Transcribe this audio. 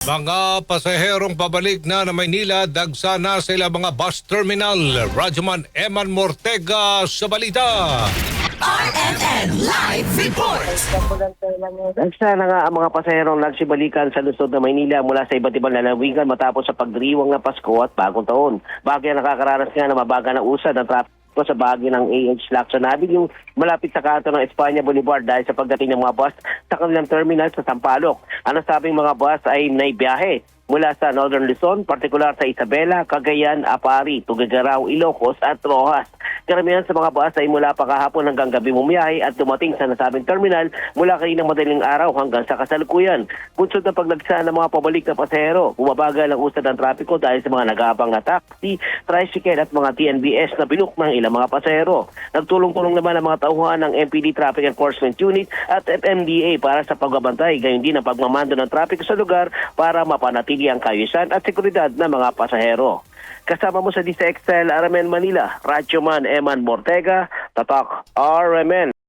Mga pasaherong pabalik na Maynila, dagsa na sa ilang mga bus terminal. Radyoman Eman Mortega sa balita. RMN Live Report! Sana nga ang mga pasaherong nagsibalikan sa lungsod ng Maynila mula sa iba't ibang lalawigan matapos sa pagdiriwang ng Pasko at Bagong Taon. Bagay nakakaranas nga na mabaga ng usad ng trapiko sa bahagi ng AH Lacson Avenue, yung malapit sa kanto ng Espanya Boulevard dahil sa pagdating ng mga bus sa kanilang terminal sa Sampaloc. Ang nasabing mga bus ay naibiyahe mula sa Northern Luzon, partikular sa Isabela, Cagayan, Apari, Tuguegarao, Ilocos at Rojas. Karamihan sa mga bus ay mula pa kahapon hanggang gabi bumiyahe at dumating sa nasabing terminal mula kaninang madaling araw hanggang sa kasalukuyan. Bunsod ng paglagsa ng mga pabalik na pasahero, bumabagal ang usad ng trapiko dahil sa mga nag-aabang na taxi, tricycle at mga TNBS na binuk ng ilang mga pasahero. Nagtulong-tulong naman ang mga tauhan ng MPD Traffic Enforcement Unit at FMDA para sa pagbabantay, gayon din ang pagmamando ng trapiko sa lugar para mapanatili ang kaayusan at seguridad ng mga pasahero. Kasama mo sa DCXL RMN Manila, Radyoman Eman Mortega, Tatak RMN.